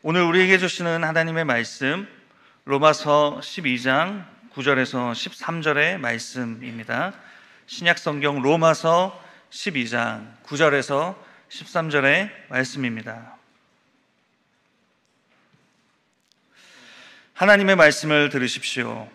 오늘 우리에게 주시는 하나님의 말씀 로마서 12장 9절에서 13절의 말씀입니다. 신약성경 로마서 12장 9절에서 13절의 말씀입니다. 하나님의 말씀을 들으십시오.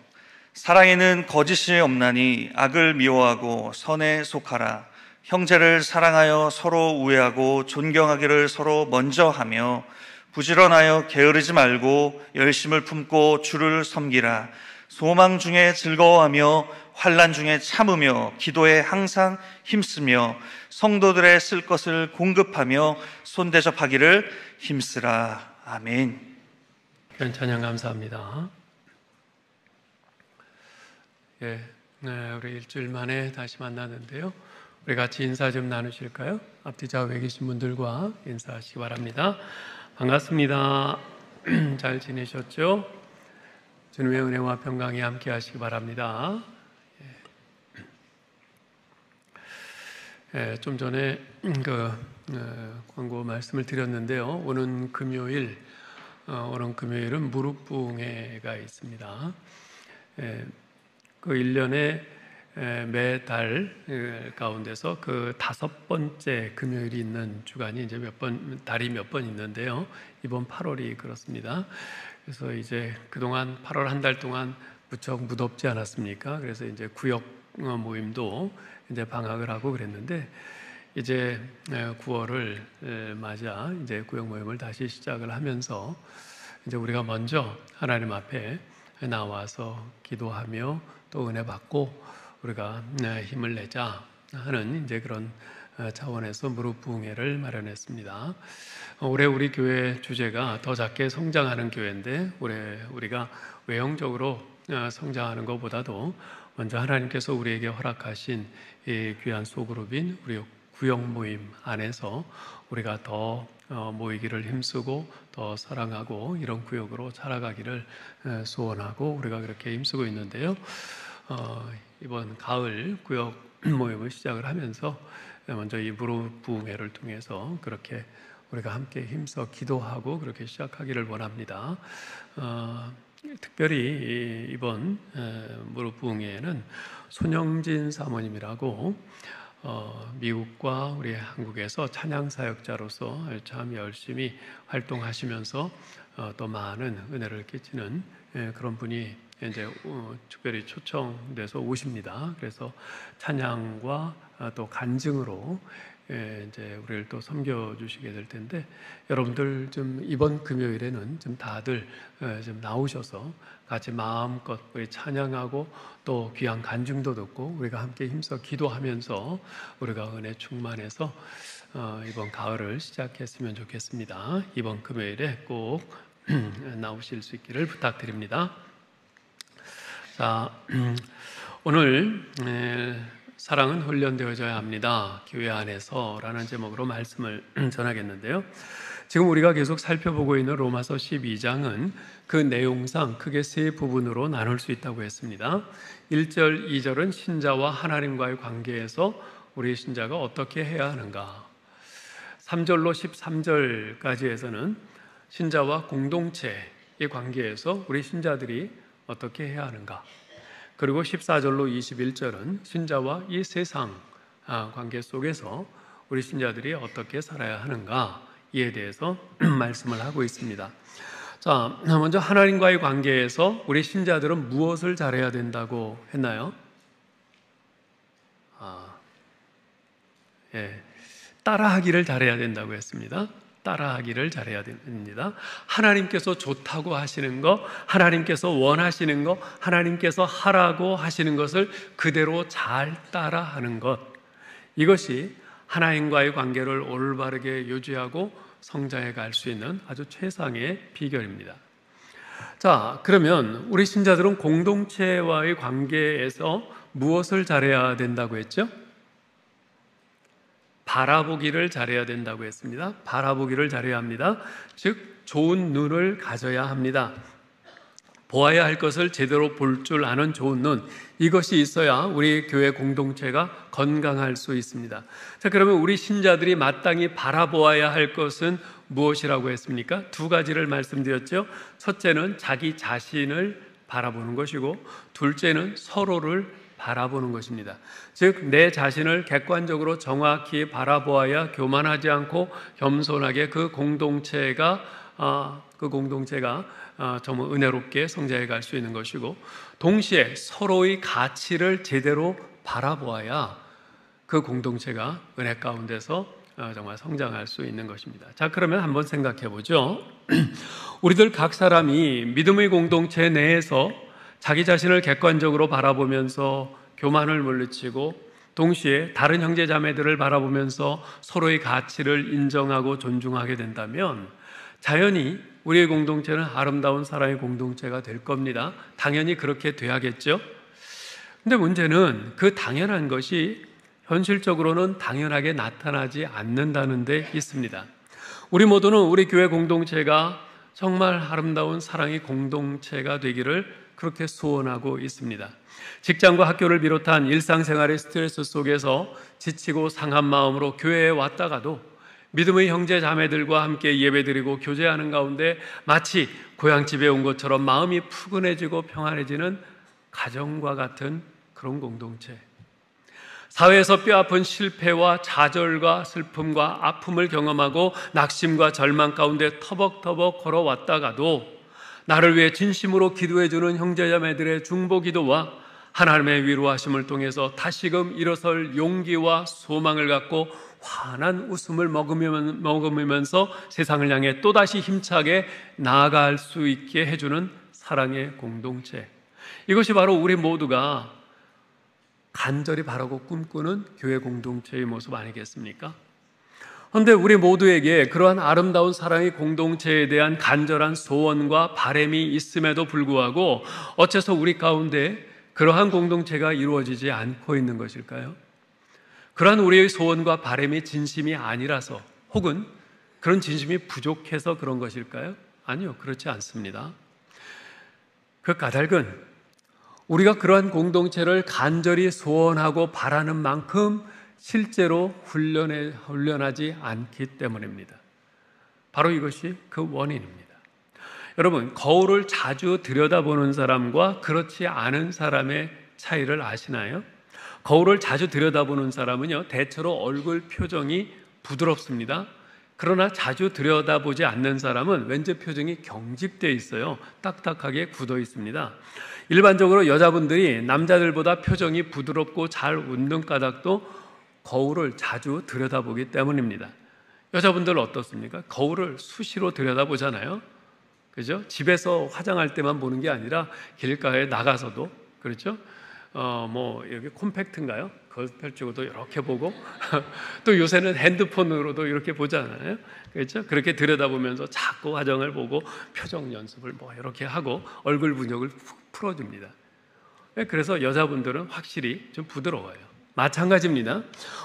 사랑에는 거짓이 없나니 악을 미워하고 선에 속하라. 형제를 사랑하여 서로 우애하고 존경하기를 서로 먼저 하며 부지런하여 게으르지 말고 열심을 품고 주를 섬기라. 소망 중에 즐거워하며 환난 중에 참으며 기도에 항상 힘쓰며 성도들의 쓸 것을 공급하며 손대접하기를 힘쓰라. 아멘. 찬양 감사합니다. 우리 일주일 만에 다시 만났는데요. 우리 같이 인사 좀 나누실까요? 앞뒤 좌우에 계신 분들과 인사하시기 바랍니다. 반갑습니다. 잘 지내셨죠? 주님의 은혜와 평강이 함께 하시기 바랍니다. 좀 전에 광고 말씀을 드렸는데요. 오는 금요일은 무릎 부흥회가 있습니다. 그 1년에 매달 가운데서 그 5번째 금요일이 있는 주간이 이제 달이 몇 번 있는데요. 이번 8월이 그렇습니다. 그래서 이제 그동안 8월 한 달 동안 무척 무덥지 않았습니까? 그래서 이제 구역 모임도 이제 방학을 하고 그랬는데 이제 9월을 맞아 이제 구역 모임을 다시 시작을 하면서 이제 우리가 먼저 하나님 앞에 나와서 기도하며 또 은혜 받고 우리가 힘을 내자 하는 이제 그런 차원에서 무릎 부흥회를 마련했습니다. 올해 우리 교회 주제가 더 작게 성장하는 교회인데 올해 우리가 외형적으로 성장하는 것보다도 먼저 하나님께서 우리에게 허락하신 이 귀한 소그룹인 우리 구역 모임 안에서 우리가 더 모이기를 힘쓰고 더 사랑하고 이런 구역으로 살아가기를 소원하고 우리가 그렇게 힘쓰고 있는데요. 이번 가을 구역 모임을 시작을 하면서 먼저 이 무릎 부흥회를 통해서 그렇게 우리가 함께 힘써 기도하고 그렇게 시작하기를 원합니다. 특별히 이번 무릎 부흥회에는 손영진 사모님이라고 미국과 우리 한국에서 찬양 사역자로서 참 열심히 활동하시면서 또 많은 은혜를 끼치는 그런 분이 이제 특별히 초청돼서 오십니다. 그래서 찬양과 또 간증으로 이제 우리를 또 섬겨주시게 될 텐데 여러분들 좀 이번 금요일에는 좀 다들 좀 나오셔서 같이 마음껏 우리 찬양하고 또 귀한 간증도 듣고 우리가 함께 힘써 기도하면서 우리가 은혜 충만해서 이번 가을을 시작했으면 좋겠습니다. 이번 금요일에 꼭 나오실 수 있기를 부탁드립니다. 자, 오늘 사랑은 훈련되어져야 합니다. 교회 안에서 라는 제목으로 말씀을 전하겠는데요. 지금 우리가 계속 살펴보고 있는 로마서 12장은 그 내용상 크게 세 부분으로 나눌 수 있다고 했습니다. 1절, 2절은 신자와 하나님과의 관계에서 우리 신자가 어떻게 해야 하는가. 3절로 13절까지에서는 신자와 공동체의 관계에서 우리 신자들이 어떻게 해야 하는가. 그리고 14절로 21절은 신자와 이 세상 관계 속에서 우리 신자들이 어떻게 살아야 하는가 이에 대해서 말씀을 하고 있습니다. 자, 먼저 하나님과의 관계에서 우리 신자들은 무엇을 잘해야 된다고 했나요? 따라하기를 잘해야 된다고 했습니다. 따라하기를 잘해야 됩니다. 하나님께서 좋다고 하시는 것, 하나님께서 원하시는 것, 하나님께서 하라고 하시는 것을 그대로 잘 따라하는 것, 이것이 하나님과의 관계를 올바르게 유지하고 성장해 갈 수 있는 아주 최상의 비결입니다. 자, 그러면 우리 신자들은 공동체와의 관계에서 무엇을 잘해야 된다고 했죠? 바라보기를 잘해야 된다고 했습니다. 바라보기를 잘해야 합니다. 즉 좋은 눈을 가져야 합니다. 보아야 할 것을 제대로 볼 줄 아는 좋은 눈, 이것이 있어야 우리 교회 공동체가 건강할 수 있습니다. 자, 그러면 우리 신자들이 마땅히 바라보아야 할 것은 무엇이라고 했습니까? 두 가지를 말씀드렸죠. 첫째는 자기 자신을 바라보는 것이고, 둘째는 서로를 바라보는 것입니다. 즉, 내 자신을 객관적으로 정확히 바라보아야 교만하지 않고 겸손하게 그 공동체가 정말 은혜롭게 성장해 갈 수 있는 것이고, 동시에 서로의 가치를 제대로 바라보아야 그 공동체가 은혜 가운데서 정말 성장할 수 있는 것입니다. 자, 그러면 한번 생각해 보죠. 우리들 각 사람이 믿음의 공동체 내에서 자기 자신을 객관적으로 바라보면서 교만을 물리치고, 동시에 다른 형제 자매들을 바라보면서 서로의 가치를 인정하고 존중하게 된다면 자연히 우리의 공동체는 아름다운 사랑의 공동체가 될 겁니다. 당연히 그렇게 돼야겠죠. 근데 문제는 그 당연한 것이 현실적으로는 당연하게 나타나지 않는다는 데 있습니다. 우리 모두는 우리 교회 공동체가 정말 아름다운 사랑의 공동체가 되기를 그렇게 소원하고 있습니다. 직장과 학교를 비롯한 일상생활의 스트레스 속에서 지치고 상한 마음으로 교회에 왔다가도 믿음의 형제 자매들과 함께 예배드리고 교제하는 가운데 마치 고향집에 온 것처럼 마음이 푸근해지고 평안해지는 가정과 같은 그런 공동체, 사회에서 뼈아픈 실패와 좌절과 슬픔과 아픔을 경험하고 낙심과 절망 가운데 터벅터벅 걸어왔다가도 나를 위해 진심으로 기도해주는 형제자매들의 중보기도와 하나님의 위로하심을 통해서 다시금 일어설 용기와 소망을 갖고 환한 웃음을 머금으면서 세상을 향해 또다시 힘차게 나아갈 수 있게 해주는 사랑의 공동체, 이것이 바로 우리 모두가 간절히 바라고 꿈꾸는 교회 공동체의 모습 아니겠습니까? 그런데 우리 모두에게 그러한 아름다운 사랑의 공동체에 대한 간절한 소원과 바람이 있음에도 불구하고 어째서 우리 가운데 그러한 공동체가 이루어지지 않고 있는 것일까요? 그러한 우리의 소원과 바람이 진심이 아니라서, 혹은 그런 진심이 부족해서 그런 것일까요? 아니요, 그렇지 않습니다. 그 까닭은 우리가 그러한 공동체를 간절히 소원하고 바라는 만큼 실제로 훈련하지 않기 때문입니다. 바로 이것이 그 원인입니다. 여러분, 거울을 자주 들여다보는 사람과 그렇지 않은 사람의 차이를 아시나요? 거울을 자주 들여다보는 사람은요, 대체로 얼굴 표정이 부드럽습니다. 그러나 자주 들여다보지 않는 사람은 왠지 표정이 경직되어 있어요. 딱딱하게 굳어 있습니다. 일반적으로 여자분들이 남자들보다 표정이 부드럽고 잘 웃는 까닭도 거울을 자주 들여다보기 때문입니다. 여자분들 어떻습니까? 거울을 수시로 들여다보잖아요. 그죠? 집에서 화장할 때만 보는 게 아니라 길가에 나가서도, 그렇죠? 여기 콤팩트인가요? 그걸 펼치고도 이렇게 보고 또 요새는 핸드폰으로도 이렇게 보잖아요. 그렇죠? 그렇게 들여다보면서 자꾸 화장을 보고 표정 연습을 이렇게 하고 얼굴 근육을 풀어줍니다. 그래서 여자분들은 확실히 좀 부드러워요. 마찬가지입니다.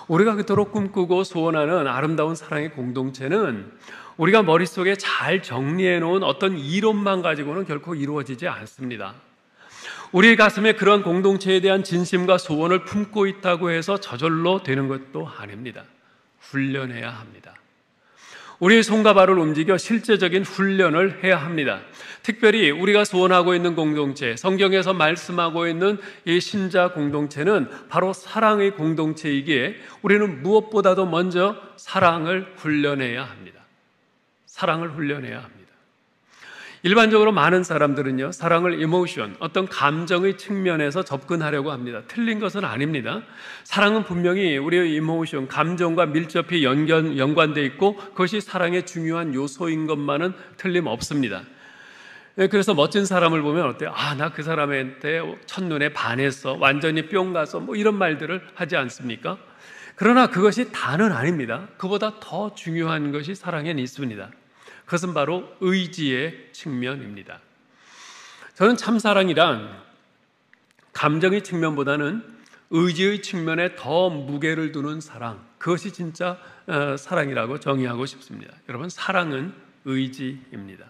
우리가 그토록 꿈꾸고 소원하는 아름다운 사랑의 공동체는 우리가 머릿속에 잘 정리해 놓은 어떤 이론만 가지고는 결코 이루어지지 않습니다. 우리 가슴에 그런 공동체에 대한 진심과 소원을 품고 있다고 해서 저절로 되는 것도 아닙니다. 훈련해야 합니다. 우리의 손과 발을 움직여 실제적인 훈련을 해야 합니다. 특별히 우리가 소원하고 있는 공동체, 성경에서 말씀하고 있는 이 신자 공동체는 바로 사랑의 공동체이기에 우리는 무엇보다도 먼저 사랑을 훈련해야 합니다. 사랑을 훈련해야 합니다. 일반적으로 많은 사람들은요, 사랑을 이모션, 어떤 감정의 측면에서 접근하려고 합니다. 틀린 것은 아닙니다. 사랑은 분명히 우리의 이모션, 감정과 밀접히 연관되어 있고 그것이 사랑의 중요한 요소인 것만은 틀림없습니다. 그래서 멋진 사람을 보면 어때요? 나 그 사람한테 첫눈에 반했어, 완전히 뿅 가서 이런 말들을 하지 않습니까? 그러나 그것이 다는 아닙니다. 그보다 더 중요한 것이 사랑에는 있습니다. 그것은 바로 의지의 측면입니다. 저는 참사랑이란 감정의 측면보다는 의지의 측면에 더 무게를 두는 사랑, 그것이 진짜 사랑이라고 정의하고 싶습니다. 여러분, 사랑은 의지입니다.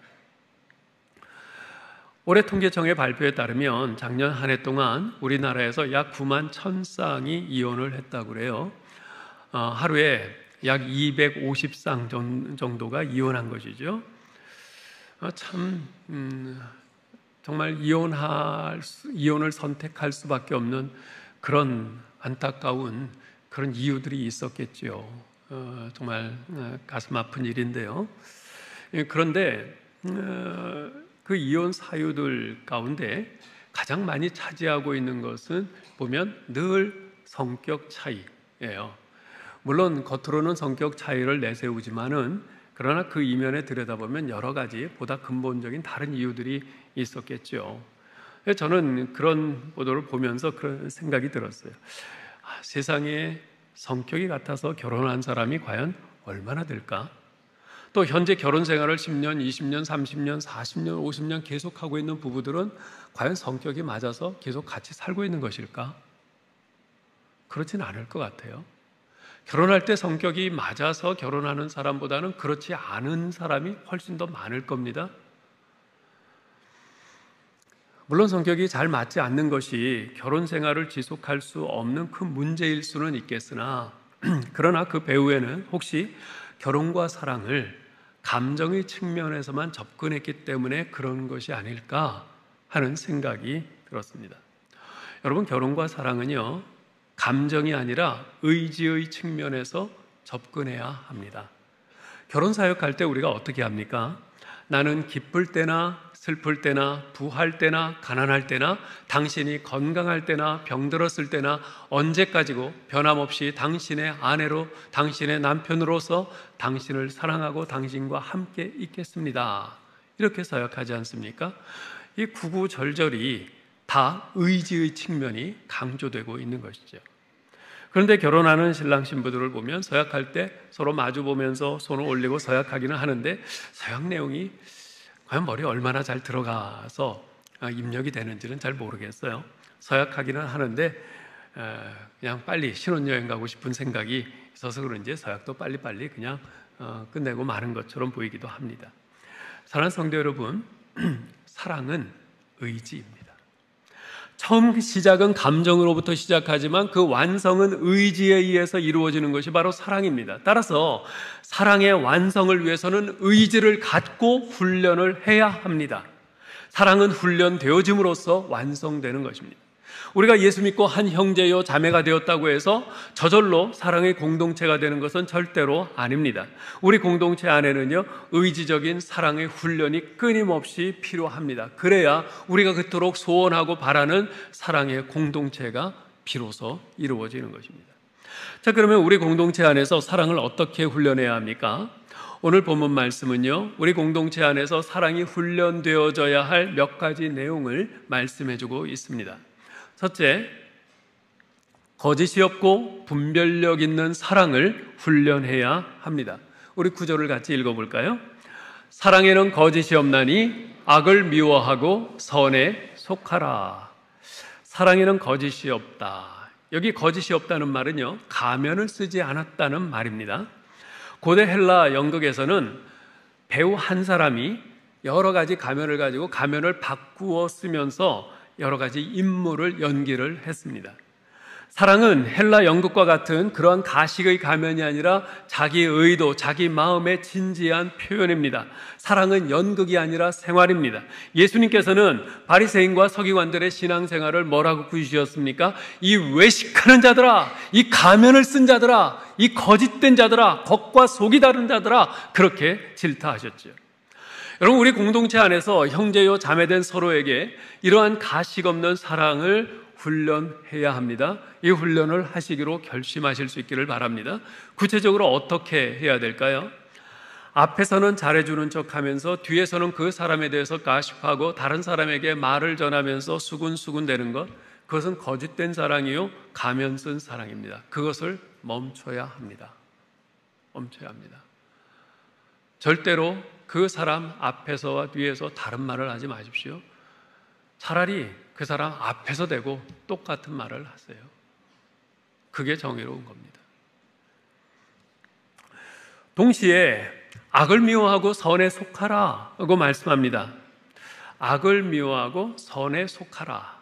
올해 통계청의 발표에 따르면 작년 한 해 동안 우리나라에서 약 9만 1,000쌍이 이혼을 했다고 그래요. 하루에 약 250쌍 정도가 이혼한 것이죠. 참 정말 이혼을 선택할 수밖에 없는 그런 안타까운 그런 이유들이 있었겠죠. 정말 가슴 아픈 일인데요. 그런데 그 이혼 사유들 가운데 가장 많이 차지하고 있는 것은 보면 늘 성격 차이예요. 물론 겉으로는 성격 차이를 내세우지만은 그러나 그 이면에 들여다보면 여러 가지 보다 근본적인 다른 이유들이 있었겠죠. 저는 그런 보도를 보면서 그런 생각이 들었어요. 세상에 성격이 같아서 결혼한 사람이 과연 얼마나 될까? 또 현재 결혼 생활을 10년, 20년, 30년, 40년, 50년 계속하고 있는 부부들은 과연 성격이 맞아서 계속 같이 살고 있는 것일까? 그렇진 않을 것 같아요. 결혼할 때 성격이 맞아서 결혼하는 사람보다는 그렇지 않은 사람이 훨씬 더 많을 겁니다. 물론 성격이 잘 맞지 않는 것이 결혼 생활을 지속할 수 없는 큰 문제일 수는 있겠으나 그러나 그 배후에는 혹시 결혼과 사랑을 감정의 측면에서만 접근했기 때문에 그런 것이 아닐까 하는 생각이 들었습니다. 여러분, 결혼과 사랑은요, 감정이 아니라 의지의 측면에서 접근해야 합니다. 결혼 사역할 때 우리가 어떻게 합니까? 나는 기쁠 때나 슬플 때나 부할 때나 가난할 때나 당신이 건강할 때나 병들었을 때나 언제까지고 변함없이 당신의 아내로 당신의 남편으로서 당신을 사랑하고 당신과 함께 있겠습니다. 이렇게 사역하지 않습니까? 이 구구절절이 다 의지의 측면이 강조되고 있는 것이죠. 그런데 결혼하는 신랑 신부들을 보면 서약할 때 서로 마주 보면서 손을 올리고 서약하기는 하는데 서약 내용이 과연 머리에 얼마나 잘 들어가서 입력이 되는지는 잘 모르겠어요. 서약하기는 하는데 그냥 빨리 신혼여행 가고 싶은 생각이 있어서 그런지 서약도 빨리빨리 그냥 끝내고 마는 것처럼 보이기도 합니다. 사랑하는 성도 여러분, 사랑은 의지입니다. 처음 시작은 감정으로부터 시작하지만 그 완성은 의지에 의해서 이루어지는 것이 바로 사랑입니다. 따라서 사랑의 완성을 위해서는 의지를 갖고 훈련을 해야 합니다. 사랑은 훈련되어짐으로써 완성되는 것입니다. 우리가 예수 믿고 한 형제요 자매가 되었다고 해서 저절로 사랑의 공동체가 되는 것은 절대로 아닙니다. 우리 공동체 안에는요, 의지적인 사랑의 훈련이 끊임없이 필요합니다. 그래야 우리가 그토록 소원하고 바라는 사랑의 공동체가 비로소 이루어지는 것입니다. 자, 그러면 우리 공동체 안에서 사랑을 어떻게 훈련해야 합니까? 오늘 본문 말씀은요, 우리 공동체 안에서 사랑이 훈련되어져야 할 몇 가지 내용을 말씀해주고 있습니다. 첫째, 거짓이 없고 분별력 있는 사랑을 훈련해야 합니다. 우리 구절을 같이 읽어볼까요? 사랑에는 거짓이 없나니 악을 미워하고 선에 속하라. 사랑에는 거짓이 없다. 여기 거짓이 없다는 말은요, 가면을 쓰지 않았다는 말입니다. 고대 헬라 연극에서는 배우 한 사람이 여러 가지 가면을 가지고 가면을 바꾸어 쓰면서 여러 가지 인물을 연기를 했습니다. 사랑은 헬라 연극과 같은 그러한 가식의 가면이 아니라 자기 의도, 자기 마음의 진지한 표현입니다. 사랑은 연극이 아니라 생활입니다. 예수님께서는 바리새인과 서기관들의 신앙생활을 뭐라고 꾸짖으셨습니까? 이 외식하는 자들아, 이 가면을 쓴 자들아, 이 거짓된 자들아, 겉과 속이 다른 자들아, 그렇게 질타하셨죠. 여러분, 우리 공동체 안에서 형제요 자매된 서로에게 이러한 가식 없는 사랑을 훈련해야 합니다. 이 훈련을 하시기로 결심하실 수 있기를 바랍니다. 구체적으로 어떻게 해야 될까요? 앞에서는 잘해주는 척하면서 뒤에서는 그 사람에 대해서 가십하고 다른 사람에게 말을 전하면서 수군수군 대는 것, 그것은 거짓된 사랑이요 가면 쓴 사랑입니다. 그것을 멈춰야 합니다. 멈춰야 합니다. 절대로 그 사람 앞에서와 뒤에서 다른 말을 하지 마십시오. 차라리 그 사람 앞에서 대고 똑같은 말을 하세요. 그게 정의로운 겁니다. 동시에 악을 미워하고 선에 속하라 고 말씀합니다. 악을 미워하고 선에 속하라.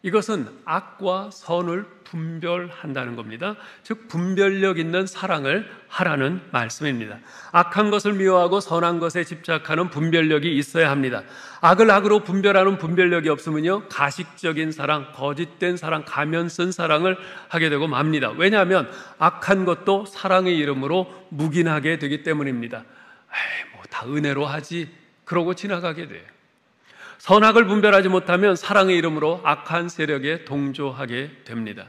이것은 악과 선을 분별한다는 겁니다. 즉 분별력 있는 사랑을 하라는 말씀입니다. 악한 것을 미워하고 선한 것에 집착하는 분별력이 있어야 합니다. 악을 악으로 분별하는 분별력이 없으면요, 가식적인 사랑, 거짓된 사랑, 가면 쓴 사랑을 하게 되고 맙니다. 왜냐하면 악한 것도 사랑의 이름으로 묵인하게 되기 때문입니다. 뭐 다 은혜로 하지, 그러고 지나가게 돼요. 선악을 분별하지 못하면 사랑의 이름으로 악한 세력에 동조하게 됩니다.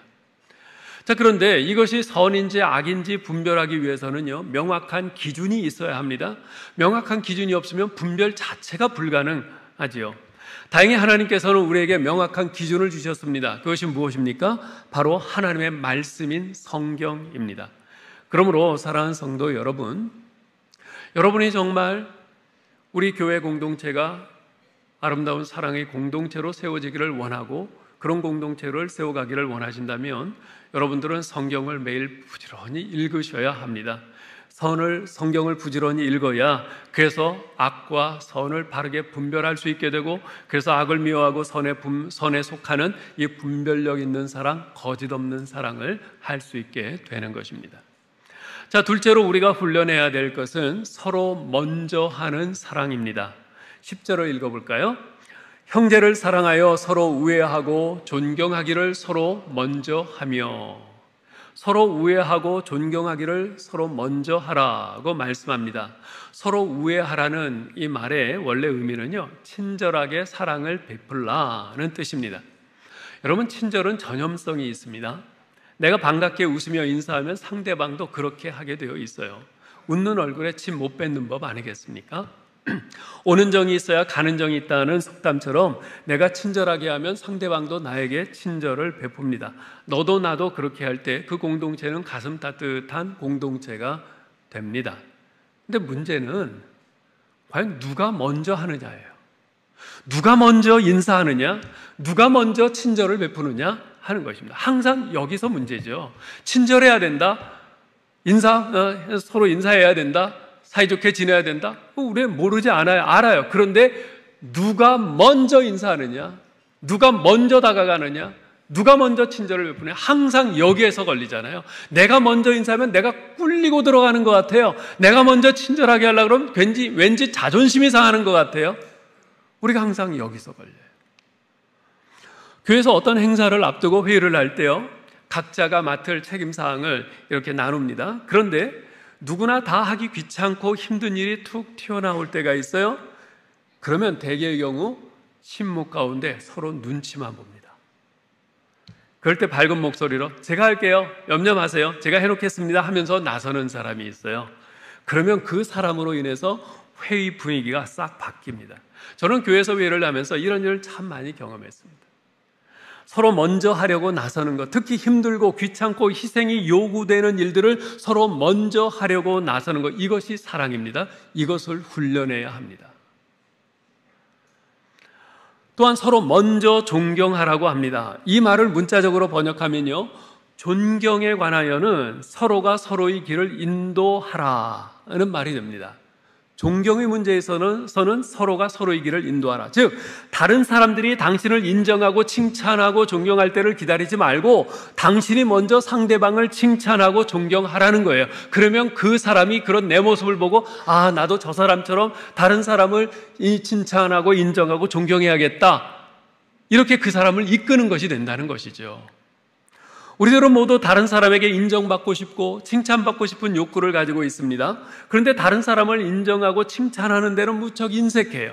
자, 그런데 이것이 선인지 악인지 분별하기 위해서는요, 명확한 기준이 있어야 합니다. 명확한 기준이 없으면 분별 자체가 불가능하지요. 다행히 하나님께서는 우리에게 명확한 기준을 주셨습니다. 그것이 무엇입니까? 바로 하나님의 말씀인 성경입니다. 그러므로 사랑하는 성도 여러분, 여러분이 정말 우리 교회 공동체가 아름다운 사랑의 공동체로 세워지기를 원하고 그런 공동체를 세워가기를 원하신다면 여러분들은 성경을 매일 부지런히 읽으셔야 합니다. 성경을 부지런히 읽어야 그래서 악과 선을 바르게 분별할 수 있게 되고, 그래서 악을 미워하고 선에 속하는 이 분별력 있는 사랑, 거짓 없는 사랑을 할 수 있게 되는 것입니다. 자, 둘째로 우리가 훈련해야 될 것은 서로 먼저 하는 사랑입니다. 10절을 읽어볼까요? 형제를 사랑하여 서로 우애하고 존경하기를 서로 먼저 하며, 서로 우애하고 존경하기를 서로 먼저 하라고 말씀합니다. 서로 우애하라는 이 말의 원래 의미는요, 친절하게 사랑을 베풀라는 뜻입니다. 여러분, 친절은 전염성이 있습니다. 내가 반갑게 웃으며 인사하면 상대방도 그렇게 하게 되어 있어요. 웃는 얼굴에 침 못 뱉는 법 아니겠습니까? 오는 정이 있어야 가는 정이 있다는 속담처럼 내가 친절하게 하면 상대방도 나에게 친절을 베풉니다. 너도 나도 그렇게 할 때 그 공동체는 가슴 따뜻한 공동체가 됩니다. 근데 문제는 과연 누가 먼저 하느냐예요. 누가 먼저 인사하느냐, 누가 먼저 친절을 베푸느냐 하는 것입니다. 항상 여기서 문제죠. 친절해야 된다, 서로 인사해야 된다, 사이좋게 지내야 된다? 우리는 모르지 않아요. 알아요. 그런데 누가 먼저 인사하느냐, 누가 먼저 다가가느냐, 누가 먼저 친절을 베푸느냐, 항상 여기에서 걸리잖아요. 내가 먼저 인사하면 내가 꿀리고 들어가는 것 같아요. 내가 먼저 친절하게 하려고 그러면 왠지 자존심이 상하는 것 같아요. 우리가 항상 여기서 걸려요. 교회에서 어떤 행사를 앞두고 회의를 할 때요, 각자가 맡을 책임사항을 이렇게 나눕니다. 그런데 누구나 다 하기 귀찮고 힘든 일이 툭 튀어나올 때가 있어요. 그러면 대개의 경우 신문 가운데 서로 눈치만 봅니다. 그럴 때 밝은 목소리로 제가 할게요, 염려 마세요, 제가 해놓겠습니다 하면서 나서는 사람이 있어요. 그러면 그 사람으로 인해서 회의 분위기가 싹 바뀝니다. 저는 교회에서 회의를 하면서 이런 일을 참 많이 경험했습니다. 서로 먼저 하려고 나서는 것, 특히 힘들고 귀찮고 희생이 요구되는 일들을 서로 먼저 하려고 나서는 것, 이것이 사랑입니다. 이것을 훈련해야 합니다. 또한 서로 먼저 존경하라고 합니다. 이 말을 문자적으로 번역하면요, 존경에 관하여는 서로가 서로의 길을 인도하라는 말이 됩니다. 존경의 문제에서는 서로가 서로의 길을 인도하라. 즉, 다른 사람들이 당신을 인정하고 칭찬하고 존경할 때를 기다리지 말고 당신이 먼저 상대방을 칭찬하고 존경하라는 거예요. 그러면 그 사람이 그런 내 모습을 보고 아, 나도 저 사람처럼 다른 사람을 칭찬하고 인정하고 존경해야겠다, 이렇게 그 사람을 이끄는 것이 된다는 것이죠. 우리들은 모두 다른 사람에게 인정받고 싶고 칭찬받고 싶은 욕구를 가지고 있습니다. 그런데 다른 사람을 인정하고 칭찬하는 데는 무척 인색해요.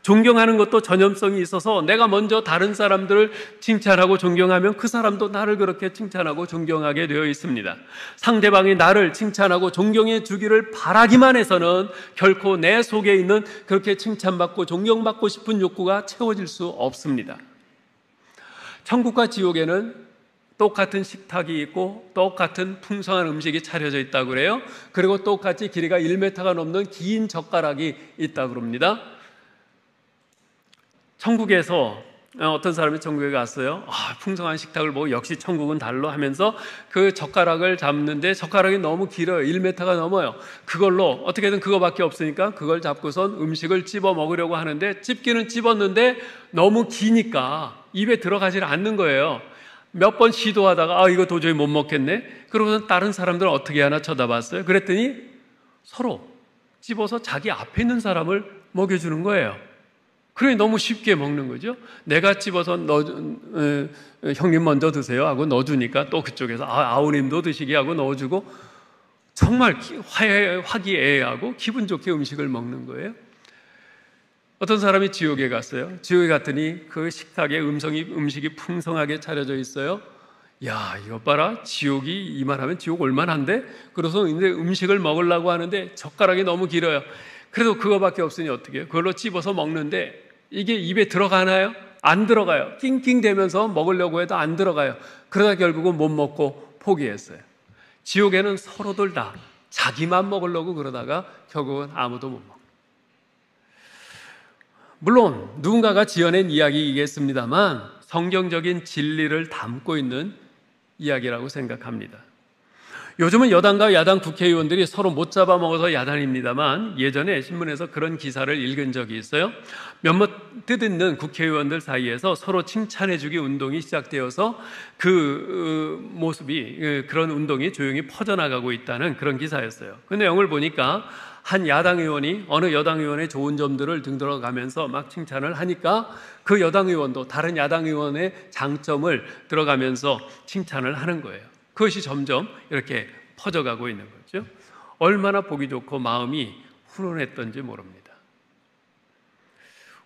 존경하는 것도 전염성이 있어서 내가 먼저 다른 사람들을 칭찬하고 존경하면 그 사람도 나를 그렇게 칭찬하고 존경하게 되어 있습니다. 상대방이 나를 칭찬하고 존경해 주기를 바라기만 해서는 결코 내 속에 있는 그렇게 칭찬받고 존경받고 싶은 욕구가 채워질 수 없습니다. 천국과 지옥에는 똑같은 식탁이 있고 똑같은 풍성한 음식이 차려져 있다고 그래요. 그리고 똑같이 길이가 1m가 넘는 긴 젓가락이 있다고 그럽니다. 천국에서 어떤 사람이 천국에 갔어요. 풍성한 식탁을 보고 역시 천국은 달로 하면서 그 젓가락을 잡는데 젓가락이 너무 길어요. 1m가 넘어요. 그걸로 어떻게든 그거밖에 없으니까 그걸 잡고선 음식을 찝어 먹으려고 하는데 찝기는 찝었는데 너무 기니까 입에 들어가질 않는 거예요. 몇 번 시도하다가 이거 도저히 못 먹겠네. 그러고서 다른 사람들은 어떻게 하나 쳐다봤어요. 그랬더니 서로 집어서 자기 앞에 있는 사람을 먹여주는 거예요. 그러니 너무 쉽게 먹는 거죠. 내가 집어서 형님 먼저 드세요 하고 넣어주니까 또 그쪽에서 아우님도 드시게 하고 넣어주고 정말 화기애애하고 기분 좋게 음식을 먹는 거예요. 어떤 사람이 지옥에 갔어요. 지옥에 갔더니 그 식탁에 음식이 풍성하게 차려져 있어요. 야, 이거 봐라. 지옥이 이만하면 지옥 얼마나인데? 그래서 이제 음식을 먹으려고 하는데 젓가락이 너무 길어요. 그래도 그거밖에 없으니 어떻게 해요? 그걸로 찝어서 먹는데 이게 입에 들어가나요? 안 들어가요. 낑낑대면서 먹으려고 해도 안 들어가요. 그러다 결국은 못 먹고 포기했어요. 지옥에는 서로들 다 자기만 먹으려고 그러다가 결국은 아무도 못 먹어요. 물론 누군가가 지어낸 이야기이겠습니다만 성경적인 진리를 담고 있는 이야기라고 생각합니다. 요즘은 여당과 야당 국회의원들이 서로 못 잡아먹어서 야단입니다만 예전에 신문에서 그런 기사를 읽은 적이 있어요. 몇몇 뜻있는 국회의원들 사이에서 서로 칭찬해주기 운동이 시작되어서 그 모습이, 그런 운동이 조용히 퍼져나가고 있다는 그런 기사였어요. 그 내용을 보니까 한 야당 의원이 어느 여당 의원의 좋은 점들을 등들어가면서 막 칭찬을 하니까 그 여당 의원도 다른 야당 의원의 장점을 들어가면서 칭찬을 하는 거예요. 그것이 점점 이렇게 퍼져가고 있는 거죠. 얼마나 보기 좋고 마음이 훈훈했던지 모릅니다.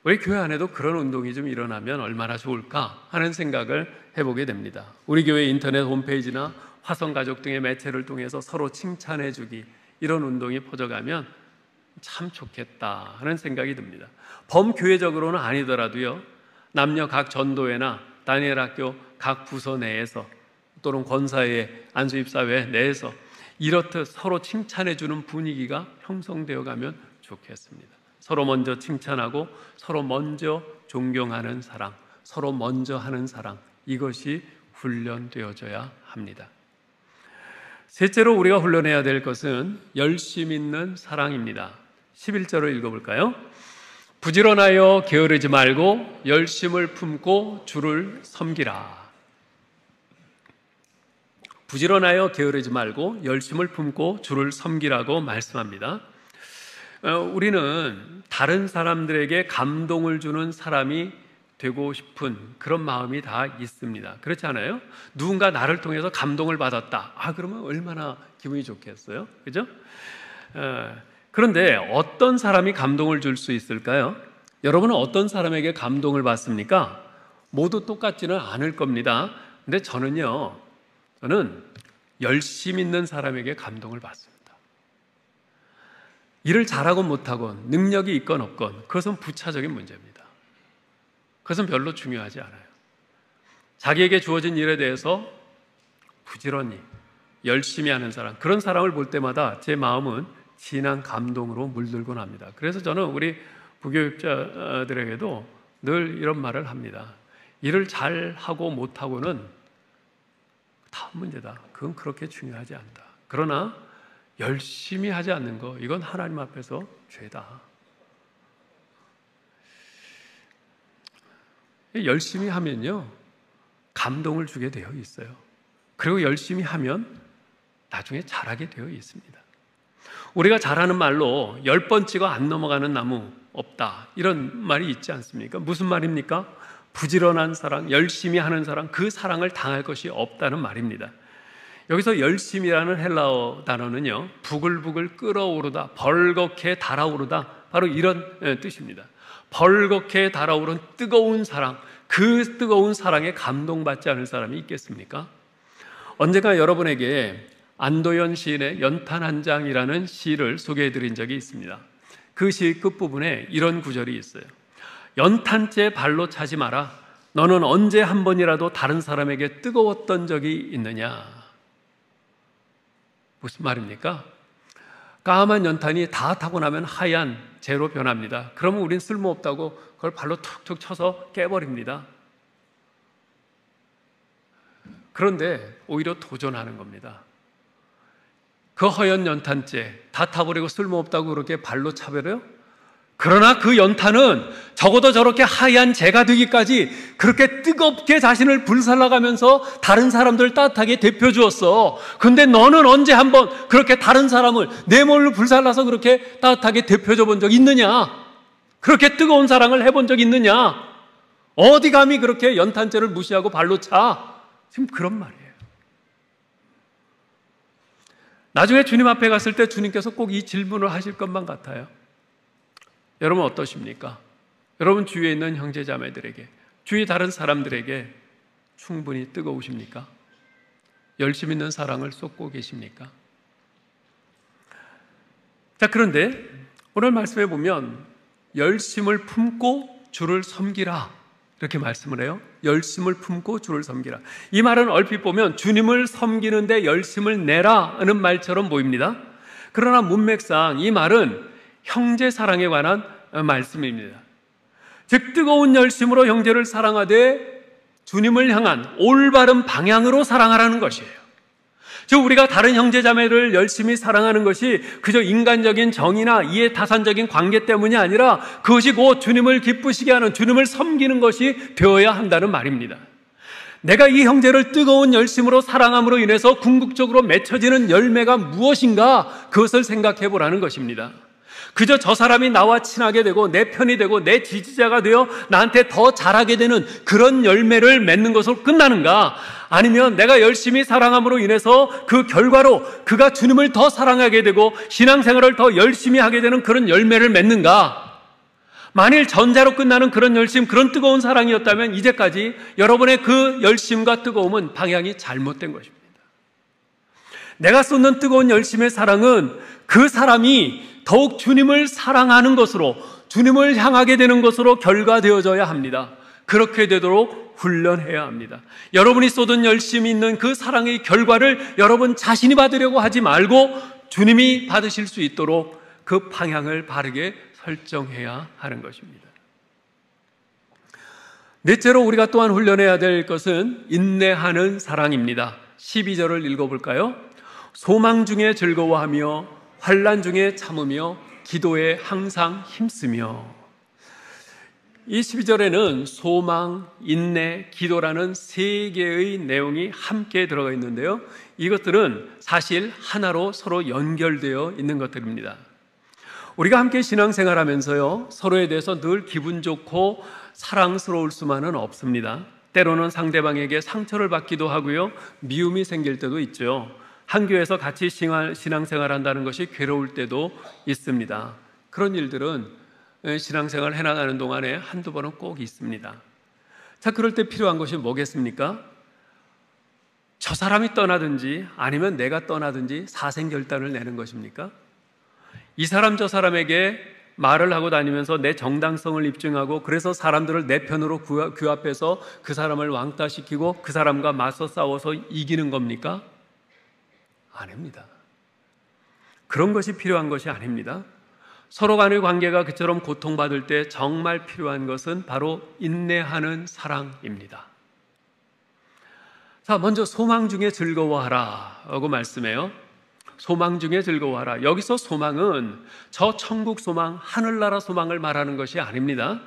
우리 교회 안에도 그런 운동이 좀 일어나면 얼마나 좋을까 하는 생각을 해보게 됩니다. 우리 교회 인터넷 홈페이지나 화성가족 등의 매체를 통해서 서로 칭찬해주기, 이런 운동이 퍼져가면 참 좋겠다 하는 생각이 듭니다. 범교회적으로는 아니더라도요, 남녀 각 전도회나 다니엘 학교 각 부서 내에서 또는 권사회, 안수입사회 내에서 이렇듯 서로 칭찬해주는 분위기가 형성되어 가면 좋겠습니다. 서로 먼저 칭찬하고 서로 먼저 존경하는 사랑, 서로 먼저 하는 사랑, 이것이 훈련되어져야 합니다. 셋째로 우리가 훈련해야 될 것은 열심 있는 사랑입니다. 11절을 읽어볼까요? 부지런하여 게으르지 말고 열심을 품고 주를 섬기라. 부지런하여 게으르지 말고 열심을 품고 주를 섬기라고 말씀합니다. 우리는 다른 사람들에게 감동을 주는 사람이 되고 싶은 그런 마음이 다 있습니다. 그렇지 않아요? 누군가 나를 통해서 감동을 받았다. 그러면 얼마나 기분이 좋겠어요? 그죠? 그런데 어떤 사람이 감동을 줄 수 있을까요? 여러분은 어떤 사람에게 감동을 받습니까? 모두 똑같지는 않을 겁니다. 근데 저는 열심 있는 사람에게 감동을 받습니다. 일을 잘하건 못하건 능력이 있건 없건 그것은 부차적인 문제입니다. 그것은 별로 중요하지 않아요. 자기에게 주어진 일에 대해서 부지런히 열심히 하는 사람, 그런 사람을 볼 때마다 제 마음은 진한 감동으로 물들곤 합니다. 그래서 저는 우리 부교육자들에게도 늘 이런 말을 합니다. 일을 잘하고 못하고는 다음 문제다. 그건 그렇게 중요하지 않다. 그러나 열심히 하지 않는 거, 이건 하나님 앞에서 죄다. 열심히 하면요, 감동을 주게 되어 있어요. 그리고 열심히 하면 나중에 잘하게 되어 있습니다. 우리가 잘하는 말로 10번 찍어 안 넘어가는 나무 없다, 이런 말이 있지 않습니까? 무슨 말입니까? 부지런한 사랑, 열심히 하는 사람, 그 사랑을 당할 것이 없다는 말입니다. 여기서 열심이라는 헬라어 단어는요, 부글부글 끓어오르다, 벌겋게 달아오르다, 바로 이런 뜻입니다. 벌겋게 달아오른 뜨거운 사랑, 그 뜨거운 사랑에 감동받지 않을 사람이 있겠습니까? 언젠가 여러분에게 안도연 시인의 연탄 한 장이라는 시를 소개해드린 적이 있습니다. 그 시 끝부분에 이런 구절이 있어요. 연탄재 발로 차지 마라. 너는 언제 한 번이라도 다른 사람에게 뜨거웠던 적이 있느냐? 무슨 말입니까? 까만 연탄이 다 타고 나면 하얀 재로 변합니다. 그러면 우린 쓸모없다고 그걸 발로 툭툭 쳐서 깨버립니다. 그런데 오히려 도전하는 겁니다. 그 허연 연탄재 다 타버리고 쓸모없다고 그렇게 발로 차버려요? 그러나 그 연탄은 적어도 저렇게 하얀 재가 되기까지 그렇게 뜨겁게 자신을 불살라가면서 다른 사람들을 따뜻하게 데펴주었어. 근데 너는 언제 한번 그렇게 다른 사람을 내 몸을 불살라서 그렇게 따뜻하게 데펴줘 본 적 있느냐? 그렇게 뜨거운 사랑을 해본 적 있느냐? 어디 감히 그렇게 연탄재를 무시하고 발로 차? 지금 그런 말이에요. 나중에 주님 앞에 갔을 때 주님께서 꼭 이 질문을 하실 것만 같아요. 여러분 어떠십니까? 여러분 주위에 있는 형제자매들에게, 주위 다른 사람들에게 충분히 뜨거우십니까? 열심 있는 사랑을 쏟고 계십니까? 자, 그런데 오늘 말씀에 보면 열심을 품고 주를 섬기라 이렇게 말씀을 해요. 열심을 품고 주를 섬기라. 이 말은 얼핏 보면 주님을 섬기는데 열심을 내라는 말처럼 보입니다. 그러나 문맥상 이 말은 형제 사랑에 관한 말씀입니다. 즉 뜨거운 열심으로 형제를 사랑하되 주님을 향한 올바른 방향으로 사랑하라는 것이에요. 즉 우리가 다른 형제자매를 열심히 사랑하는 것이 그저 인간적인 정의나 이해타산적인 관계 때문이 아니라 그것이 곧 주님을 기쁘시게 하는, 주님을 섬기는 것이 되어야 한다는 말입니다. 내가 이 형제를 뜨거운 열심으로 사랑함으로 인해서 궁극적으로 맺혀지는 열매가 무엇인가, 그것을 생각해 보라는 것입니다. 그저 저 사람이 나와 친하게 되고 내 편이 되고 내 지지자가 되어 나한테 더 잘하게 되는 그런 열매를 맺는 것으로 끝나는가? 아니면 내가 열심히 사랑함으로 인해서 그 결과로 그가 주님을 더 사랑하게 되고 신앙생활을 더 열심히 하게 되는 그런 열매를 맺는가? 만일 전자로 끝나는 그런 열심, 그런 뜨거운 사랑이었다면 이제까지 여러분의 그 열심과 뜨거움은 방향이 잘못된 것입니다. 내가 쏟는 뜨거운 열심의 사랑은 그 사람이 더욱 주님을 사랑하는 것으로, 주님을 향하게 되는 것으로 결과되어져야 합니다. 그렇게 되도록 훈련해야 합니다. 여러분이 쏟은 열심이 있는 그 사랑의 결과를 여러분 자신이 받으려고 하지 말고 주님이 받으실 수 있도록 그 방향을 바르게 설정해야 하는 것입니다. 넷째로 우리가 또한 훈련해야 될 것은 인내하는 사랑입니다. 12절을 읽어볼까요? 소망 중에 즐거워하며 환난 중에 참으며 기도에 항상 힘쓰며. 이 12절에는 소망, 인내, 기도라는 세 개의 내용이 함께 들어가 있는데요, 이것들은 사실 하나로 서로 연결되어 있는 것들입니다. 우리가 함께 신앙생활하면서요, 서로에 대해서 늘 기분 좋고 사랑스러울 수만은 없습니다. 때로는 상대방에게 상처를 받기도 하고요, 미움이 생길 때도 있죠. 한 교회에서 같이 신앙생활 한다는 것이 괴로울 때도 있습니다. 그런 일들은 신앙생활 해나가는 동안에 한두 번은 꼭 있습니다. 자, 그럴 때 필요한 것이 뭐겠습니까? 저 사람이 떠나든지 아니면 내가 떠나든지 사생결단을 내는 것입니까? 이 사람 저 사람에게 말을 하고 다니면서 내 정당성을 입증하고 그래서 사람들을 내 편으로 규합해서 그 사람을 왕따시키고 그 사람과 맞서 싸워서 이기는 겁니까? 아닙니다. 그런 것이 필요한 것이 아닙니다. 서로 간의 관계가 그처럼 고통받을 때 정말 필요한 것은 바로 인내하는 사랑입니다. 자, 먼저 소망 중에 즐거워하라 라고 말씀해요. 소망 중에 즐거워하라. 여기서 소망은 저 천국 소망, 하늘나라 소망을 말하는 것이 아닙니다.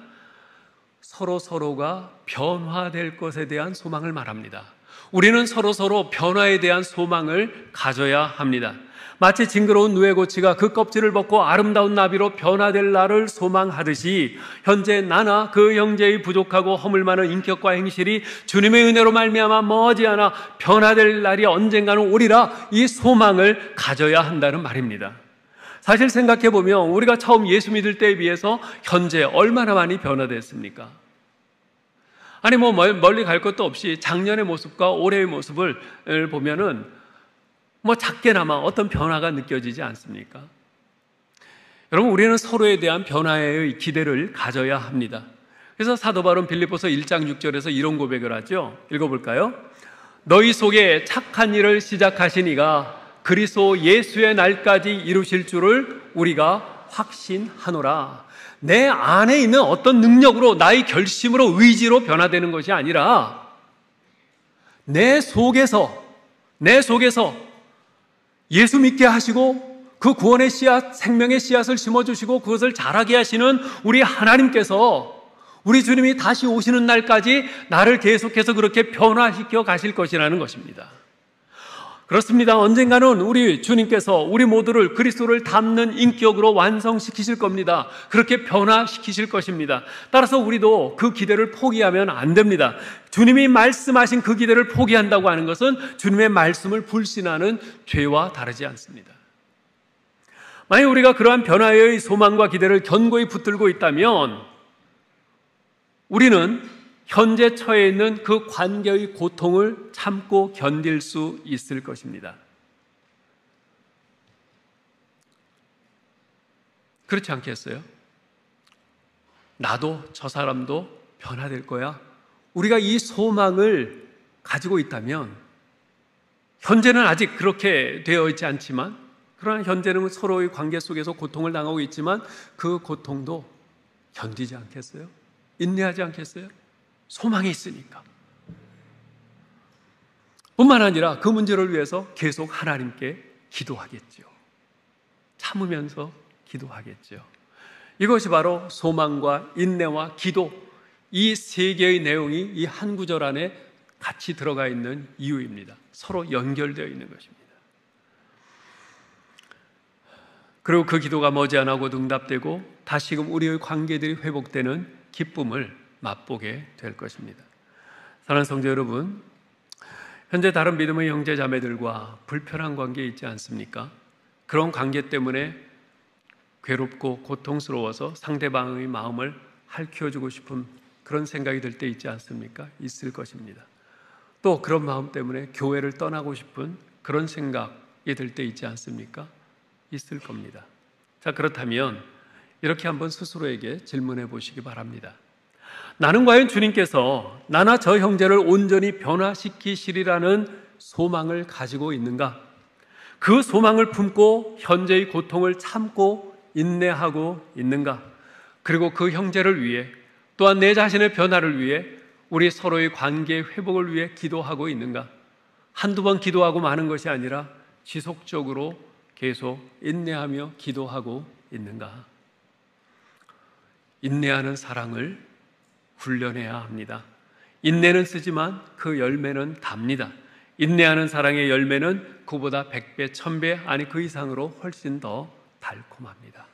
서로가 변화될 것에 대한 소망을 말합니다. 우리는 서로 변화에 대한 소망을 가져야 합니다. 마치 징그러운 누에고치가 그 껍질을 벗고 아름다운 나비로 변화될 날을 소망하듯이 현재 나나 그 형제의 부족하고 허물 많은 인격과 행실이 주님의 은혜로 말미암아 머지않아 변화될 날이 언젠가는 오리라, 이 소망을 가져야 한다는 말입니다. 사실 생각해 보면 우리가 처음 예수 믿을 때에 비해서 현재 얼마나 많이 변화됐습니까? 아니 멀리 갈 것도 없이 작년의 모습과 올해의 모습을 보면은 작게나마 어떤 변화가 느껴지지 않습니까? 여러분, 우리는 서로에 대한 변화의 기대를 가져야 합니다. 그래서 사도 바울은 빌립보서 1장 6절에서 이런 고백을 하죠. 읽어볼까요? 너희 속에 착한 일을 시작하신 이가 그리스도 예수의 날까지 이루실 줄을 우리가 확신하노라. 내 안에 있는 어떤 능력으로, 나의 결심으로, 의지로 변화되는 것이 아니라 내 속에서 예수 믿게 하시고 그 구원의 씨앗, 생명의 씨앗을 심어주시고 그것을 자라게 하시는 우리 하나님께서 우리 주님이 다시 오시는 날까지 나를 계속해서 그렇게 변화시켜 가실 것이라는 것입니다. 그렇습니다. 언젠가는 우리 주님께서 우리 모두를 그리스도를 닮는 인격으로 완성시키실 겁니다. 그렇게 변화시키실 것입니다. 따라서 우리도 그 기대를 포기하면 안 됩니다. 주님이 말씀하신 그 기대를 포기한다고 하는 것은 주님의 말씀을 불신하는 죄와 다르지 않습니다. 만약 우리가 그러한 변화의 소망과 기대를 견고히 붙들고 있다면 우리는 현재 처해 있는 그 관계의 고통을 참고 견딜 수 있을 것입니다. 그렇지 않겠어요? 나도 저 사람도 변화될 거야. 우리가 이 소망을 가지고 있다면 현재는 아직 그렇게 되어 있지 않지만 그러나 현재는 서로의 관계 속에서 고통을 당하고 있지만 그 고통도 견디지 않겠어요? 인내하지 않겠어요? 소망이 있으니까. 뿐만 아니라 그 문제를 위해서 계속 하나님께 기도하겠죠. 참으면서 기도하겠죠. 이것이 바로 소망과 인내와 기도, 이 세 개의 내용이 이 한 구절 안에 같이 들어가 있는 이유입니다. 서로 연결되어 있는 것입니다. 그리고 그 기도가 머지않아 곧 응답되고 다시금 우리의 관계들이 회복되는 기쁨을 맛보게 될 것입니다. 사랑하는 성도 여러분, 현재 다른 믿음의 형제 자매들과 불편한 관계에 있지 않습니까? 그런 관계 때문에 괴롭고 고통스러워서 상대방의 마음을 핥혀주고 싶은 그런 생각이 들 때 있지 않습니까? 있을 것입니다. 또 그런 마음 때문에 교회를 떠나고 싶은 그런 생각이 들 때 있지 않습니까? 있을 겁니다. 자, 그렇다면 이렇게 한번 스스로에게 질문해 보시기 바랍니다. 나는 과연 주님께서 나나 저 형제를 온전히 변화시키시리라는 소망을 가지고 있는가? 그 소망을 품고 현재의 고통을 참고 인내하고 있는가? 그리고 그 형제를 위해 또한 내 자신의 변화를 위해 우리 서로의 관계 회복을 위해 기도하고 있는가? 한두 번 기도하고 마는 것이 아니라 지속적으로 계속 인내하며 기도하고 있는가? 인내하는 사랑을 훈련해야 합니다. 인내는 쓰지만 그 열매는 답니다. 인내하는 사랑의 열매는 그보다 100배, 1000배, 아니 그 이상으로 훨씬 더 달콤합니다.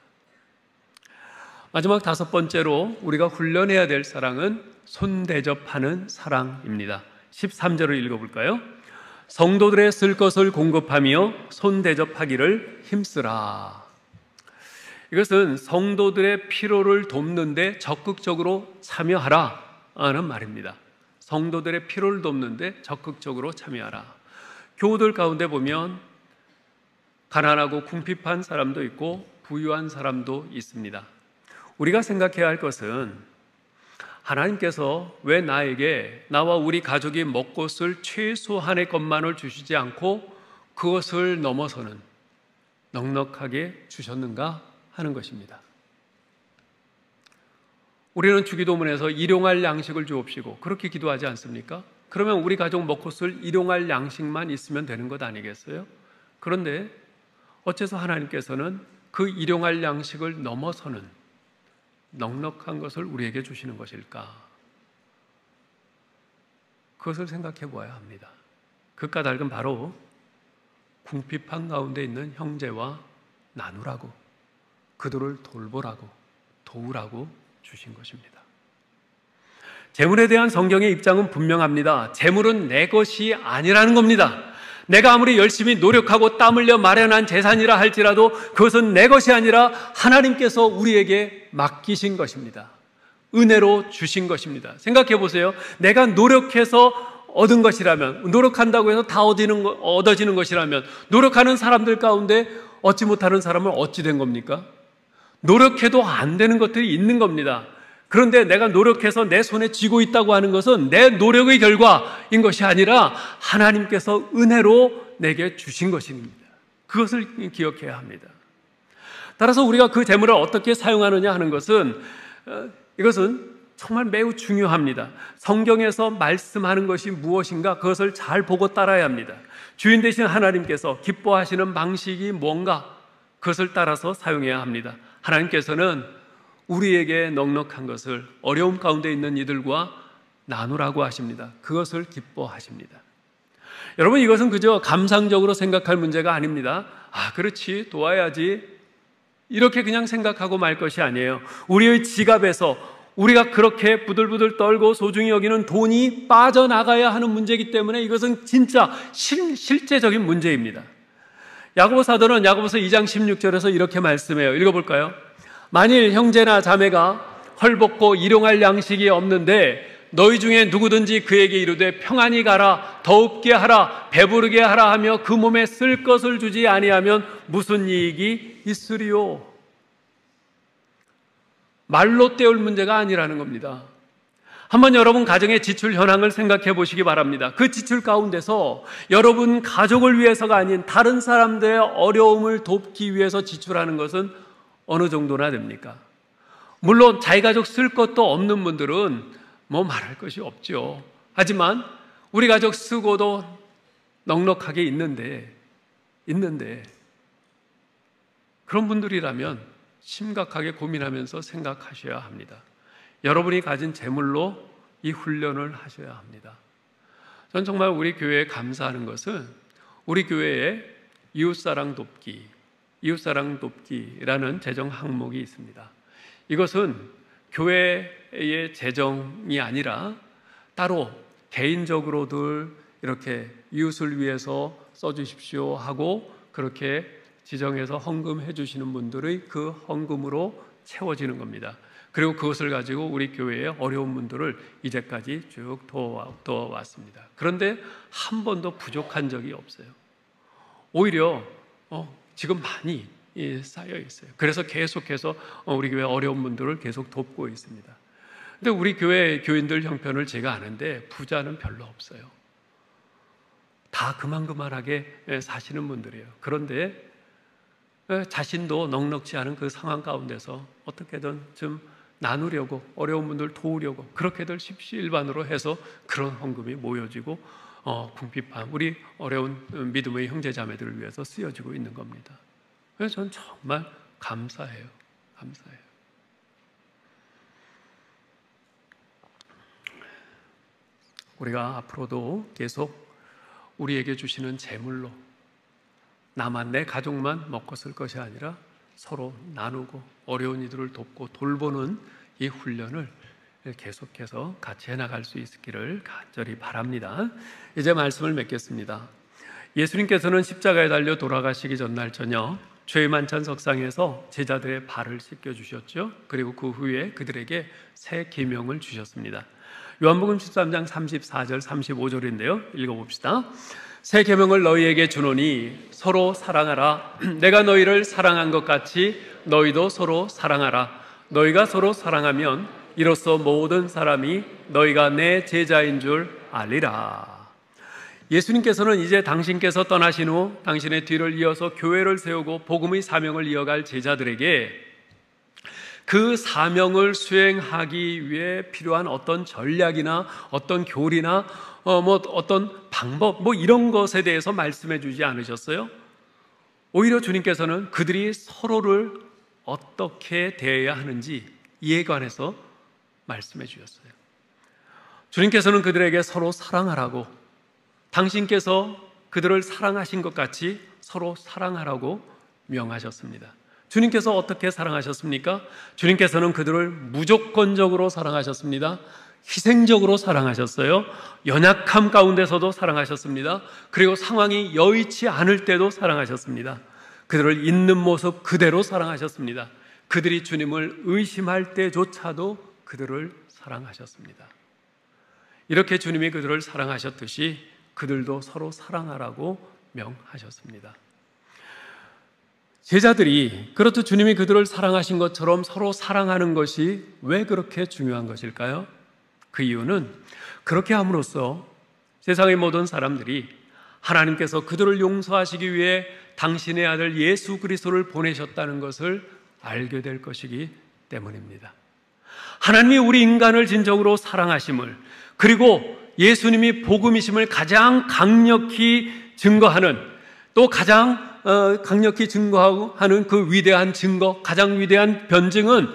마지막 다섯 번째로 우리가 훈련해야 될 사랑은 손대접하는 사랑입니다. 13절을 읽어볼까요? 성도들의 쓸 것을 공급하며 손대접하기를 힘쓰라. 이것은 성도들의 필요를 돕는 데 적극적으로 참여하라 하는 말입니다. 성도들의 필요를 돕는 데 적극적으로 참여하라. 교우들 가운데 보면 가난하고 궁핍한 사람도 있고 부유한 사람도 있습니다. 우리가 생각해야 할 것은 하나님께서 왜 나에게 나와 우리 가족이 먹고 쓸 최소한의 것만을 주시지 않고 그것을 넘어서는 넉넉하게 주셨는가 하는 것입니다. 우리는 주기도문에서 일용할 양식을 주옵시고 그렇게 기도하지 않습니까? 그러면 우리 가족 먹고 쓸 일용할 양식만 있으면 되는 것 아니겠어요? 그런데 어째서 하나님께서는 그 일용할 양식을 넘어서는 넉넉한 것을 우리에게 주시는 것일까? 그것을 생각해 보아야 합니다. 그 까닭은 바로 궁핍한 가운데 있는 형제와 나누라고, 그들을 돌보라고, 도우라고 주신 것입니다. 재물에 대한 성경의 입장은 분명합니다. 재물은 내 것이 아니라는 겁니다. 내가 아무리 열심히 노력하고 땀 흘려 마련한 재산이라 할지라도 그것은 내 것이 아니라 하나님께서 우리에게 맡기신 것입니다. 은혜로 주신 것입니다. 생각해 보세요. 내가 노력해서 얻은 것이라면, 노력한다고 해서 다 얻어지는 것이라면 노력하는 사람들 가운데 얻지 못하는 사람은 어찌 된 겁니까? 노력해도 안 되는 것들이 있는 겁니다. 그런데 내가 노력해서 내 손에 쥐고 있다고 하는 것은 내 노력의 결과인 것이 아니라 하나님께서 은혜로 내게 주신 것입니다. 그것을 기억해야 합니다. 따라서 우리가 그 재물을 어떻게 사용하느냐 하는 것은 이것은 정말 매우 중요합니다. 성경에서 말씀하는 것이 무엇인가 그것을 잘 보고 따라야 합니다. 주인 되신 하나님께서 기뻐하시는 방식이 뭔가 그것을 따라서 사용해야 합니다. 하나님께서는 우리에게 넉넉한 것을 어려움 가운데 있는 이들과 나누라고 하십니다. 그것을 기뻐하십니다. 여러분, 이것은 그저 감상적으로 생각할 문제가 아닙니다. 아, 그렇지, 도와야지, 이렇게 그냥 생각하고 말 것이 아니에요. 우리의 지갑에서 우리가 그렇게 부들부들 떨고 소중히 여기는 돈이 빠져나가야 하는 문제이기 때문에 이것은 진짜 실제적인 문제입니다. 야고보 사도는 야고보서 2장 16절에서 이렇게 말씀해요. 읽어볼까요? 만일 형제나 자매가 헐벗고 일용할 양식이 없는데 너희 중에 누구든지 그에게 이르되 평안히 가라, 더웁게 하라, 배부르게 하라 하며 그 몸에 쓸 것을 주지 아니하면 무슨 이익이 있으리요? 말로 때울 문제가 아니라는 겁니다. 한번 여러분 가정의 지출 현황을 생각해 보시기 바랍니다. 그 지출 가운데서 여러분 가족을 위해서가 아닌 다른 사람들의 어려움을 돕기 위해서 지출하는 것은 어느 정도나 됩니까? 물론 자기 가족 쓸 것도 없는 분들은 뭐 말할 것이 없죠. 하지만 우리 가족 쓰고도 넉넉하게 있는데 그런 분들이라면 심각하게 고민하면서 생각하셔야 합니다. 여러분이 가진 재물로 이 훈련을 하셔야 합니다. 전 정말 우리 교회에 감사하는 것은 우리 교회에 이웃사랑 돕기라는 재정 항목이 있습니다. 이것은 교회의 재정이 아니라 따로 개인적으로들 이렇게 이웃을 위해서 써주십시오 하고 그렇게 지정해서 헌금해 주시는 분들의 그 헌금으로 채워지는 겁니다. 그리고 그것을 가지고 우리 교회의 어려운 분들을 이제까지 쭉 도와왔습니다. 그런데 한 번도 부족한 적이 없어요. 오히려 지금 많이 쌓여 있어요. 그래서 계속해서 우리 교회 어려운 분들을 계속 돕고 있습니다. 근데 우리 교회 교인들 형편을 제가 아는데 부자는 별로 없어요. 다 그만하게 사시는 분들이에요. 그런데 자신도 넉넉지 않은 그 상황 가운데서 어떻게든 좀 나누려고, 어려운 분들 도우려고 그렇게들 십시일반으로 해서 그런 헌금이 모여지고 궁핍한 우리 어려운 믿음의 형제자매들을 위해서 쓰여지고 있는 겁니다. 그래서 저는 정말 감사해요. 우리가 앞으로도 계속 우리에게 주시는 재물로 나만, 내 가족만 먹고 쓸 것이 아니라 서로 나누고 어려운 이들을 돕고 돌보는 이 훈련을 계속해서 같이 해나갈 수 있기를 간절히 바랍니다. 이제 말씀을 맺겠습니다. 예수님께서는 십자가에 달려 돌아가시기 전날 저녁 죄의 만찬 석상에서 제자들의 발을 씻겨주셨죠. 그리고 그 후에 그들에게 새 계명을 주셨습니다. 요한복음 13장 34절 35절인데요. 읽어봅시다. 새 계명을 너희에게 주노니 서로 사랑하라. 내가 너희를 사랑한 것 같이 너희도 서로 사랑하라. 너희가 서로 사랑하면 이로써 모든 사람이 너희가 내 제자인 줄 알리라. 예수님께서는 이제 당신께서 떠나신 후 당신의 뒤를 이어서 교회를 세우고 복음의 사명을 이어갈 제자들에게 그 사명을 수행하기 위해 필요한 어떤 전략이나 어떤 교리나 어떤 방법 이런 것에 대해서 말씀해 주지 않으셨어요? 오히려 주님께서는 그들이 서로를 어떻게 대해야 하는지 이에 관해서 말씀해 주셨어요. 주님께서는 그들에게 서로 사랑하라고, 당신께서 그들을 사랑하신 것 같이 서로 사랑하라고 명하셨습니다. 주님께서 어떻게 사랑하셨습니까? 주님께서는 그들을 무조건적으로 사랑하셨습니다. 희생적으로 사랑하셨어요. 연약함 가운데서도 사랑하셨습니다. 그리고 상황이 여의치 않을 때도 사랑하셨습니다. 그들을 있는 모습 그대로 사랑하셨습니다. 그들이 주님을 의심할 때조차도 그들을 사랑하셨습니다. 이렇게 주님이 그들을 사랑하셨듯이 그들도 서로 사랑하라고 명하셨습니다. 제자들이 그렇듯 주님이 그들을 사랑하신 것처럼 서로 사랑하는 것이 왜 그렇게 중요한 것일까요? 그 이유는 그렇게 함으로써 세상의 모든 사람들이 하나님께서 그들을 용서하시기 위해 당신의 아들 예수 그리스도를 보내셨다는 것을 알게 될 것이기 때문입니다. 하나님이 우리 인간을 진정으로 사랑하심을, 그리고 예수님이 복음이심을 가장 강력히 증거하는, 또 가장 강력히 증거하는 그 위대한 증거, 가장 위대한 변증은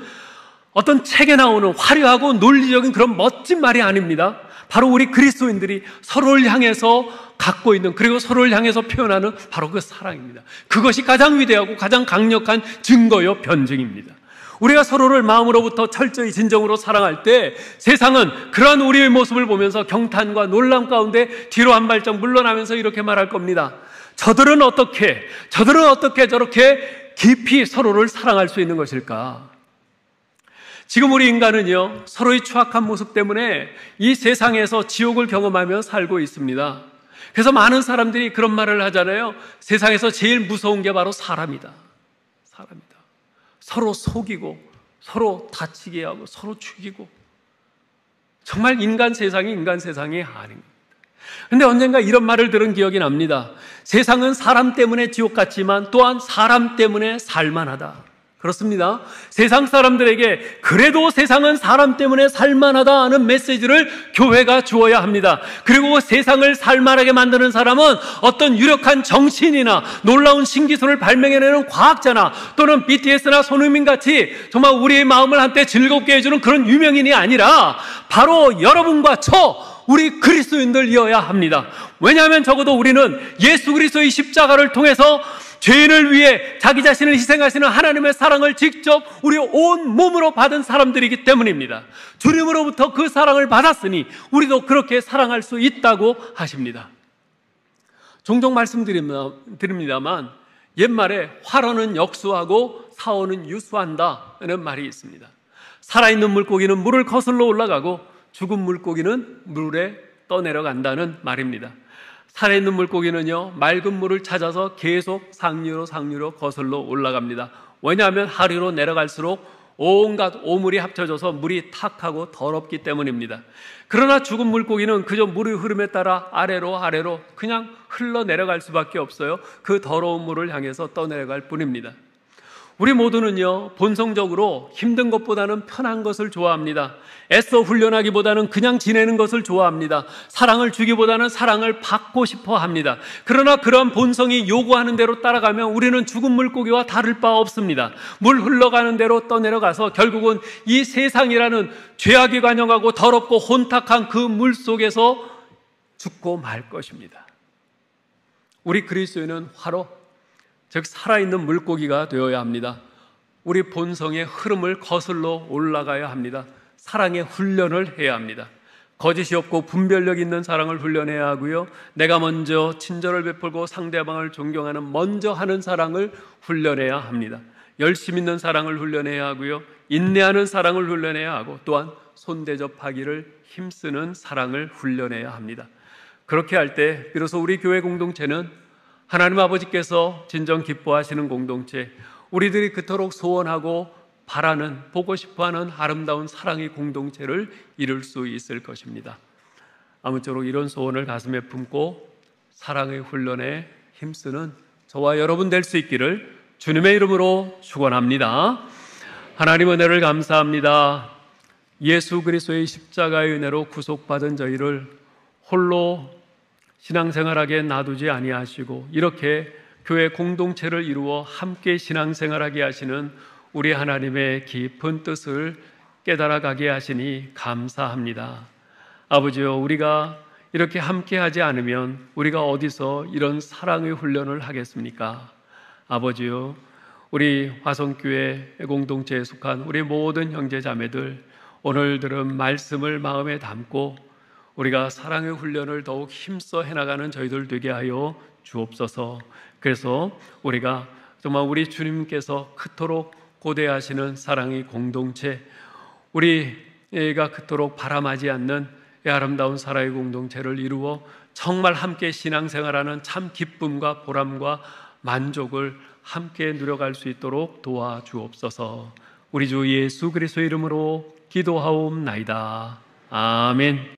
어떤 책에 나오는 화려하고 논리적인 그런 멋진 말이 아닙니다. 바로 우리 그리스도인들이 서로를 향해서 갖고 있는, 그리고 서로를 향해서 표현하는 바로 그 사랑입니다. 그것이 가장 위대하고 가장 강력한 증거요 변증입니다. 우리가 서로를 마음으로부터 철저히 진정으로 사랑할 때 세상은 그러한 우리의 모습을 보면서 경탄과 놀람 가운데 뒤로 한 발짝 물러나면서 이렇게 말할 겁니다. 저들은 어떻게 저렇게 깊이 서로를 사랑할 수 있는 것일까? 지금 우리 인간은요, 서로의 추악한 모습 때문에 이 세상에서 지옥을 경험하며 살고 있습니다. 그래서 많은 사람들이 그런 말을 하잖아요. 세상에서 제일 무서운 게 바로 사람이다. 서로 속이고, 서로 다치게 하고, 서로 죽이고. 정말 인간 세상이 아닙니다. 그런데 언젠가 이런 말을 들은 기억이 납니다. 세상은 사람 때문에 지옥 같지만 또한 사람 때문에 살만하다. 그렇습니다. 세상 사람들에게 그래도 세상은 사람 때문에 살만하다 하는 메시지를 교회가 주어야 합니다. 그리고 세상을 살만하게 만드는 사람은 어떤 유력한 정신이나 놀라운 신기술을 발명해내는 과학자나 또는 BTS나 손흥민 같이 정말 우리의 마음을 한때 즐겁게 해주는 그런 유명인이 아니라 바로 여러분과 우리 그리스도인들이어야 합니다. 왜냐하면 적어도 우리는 예수 그리스도의 십자가를 통해서 죄인을 위해 자기 자신을 희생하시는 하나님의 사랑을 직접 우리 온 몸으로 받은 사람들이기 때문입니다. 주님으로부터 그 사랑을 받았으니 우리도 그렇게 사랑할 수 있다고 하십니다. 종종 말씀드립니다만 옛말에 화로는 역수하고 사오는 유수한다는 말이 있습니다. 살아있는 물고기는 물을 거슬러 올라가고 죽은 물고기는 물에 떠내려간다는 말입니다. 살아있는 물고기는요, 맑은 물을 찾아서 계속 상류로 거슬러 올라갑니다. 왜냐하면 하류로 내려갈수록 온갖 오물이 합쳐져서 물이 탁하고 더럽기 때문입니다. 그러나 죽은 물고기는 그저 물의 흐름에 따라 아래로 그냥 흘러내려갈 수밖에 없어요. 그 더러운 물을 향해서 떠내려갈 뿐입니다. 우리 모두는요, 본성적으로 힘든 것보다는 편한 것을 좋아합니다. 애써 훈련하기보다는 그냥 지내는 것을 좋아합니다. 사랑을 주기보다는 사랑을 받고 싶어 합니다. 그러나 그러한 본성이 요구하는 대로 따라가면 우리는 죽은 물고기와 다를 바 없습니다. 물 흘러가는 대로 떠내려가서 결국은 이 세상이라는 죄악이 관영하고 더럽고 혼탁한 그 물 속에서 죽고 말 것입니다. 우리 그리스도인은 화로, 즉 살아있는 물고기가 되어야 합니다. 우리 본성의 흐름을 거슬러 올라가야 합니다. 사랑의 훈련을 해야 합니다. 거짓이 없고 분별력 있는 사랑을 훈련해야 하고요, 내가 먼저 친절을 베풀고 상대방을 존경하는 먼저 하는 사랑을 훈련해야 합니다. 열심 있는 사랑을 훈련해야 하고요, 인내하는 사랑을 훈련해야 하고, 또한 손대접하기를 힘쓰는 사랑을 훈련해야 합니다. 그렇게 할 때 비로소 우리 교회 공동체는 하나님 아버지께서 진정 기뻐하시는 공동체, 우리들이 그토록 소원하고 바라는, 보고 싶어하는 아름다운 사랑의 공동체를 이룰 수 있을 것입니다. 아무쪼록 이런 소원을 가슴에 품고 사랑의 훈련에 힘쓰는 저와 여러분 될 수 있기를 주님의 이름으로 축원합니다. 하나님 은혜를 감사합니다. 예수 그리스도의 십자가의 은혜로 구속받은 저희를 홀로 신앙생활하게 놔두지 아니하시고 이렇게 교회 공동체를 이루어 함께 신앙생활하게 하시는 우리 하나님의 깊은 뜻을 깨달아가게 하시니 감사합니다. 아버지요, 우리가 이렇게 함께하지 않으면 우리가 어디서 이런 사랑의 훈련을 하겠습니까? 아버지요, 우리 화성교회 공동체에 속한 우리 모든 형제자매들, 오늘 들은 말씀을 마음에 담고 우리가 사랑의 훈련을 더욱 힘써 해나가는 저희들 되게 하여 주옵소서. 그래서 우리가 정말 우리 주님께서 그토록 고대하시는 사랑의 공동체, 우리가 그토록 바람하지 않는 이 아름다운 사랑의 공동체를 이루어 정말 함께 신앙생활하는 참 기쁨과 보람과 만족을 함께 누려갈 수 있도록 도와주옵소서. 우리 주 예수 그리스도의 이름으로 기도하옵나이다. 아멘.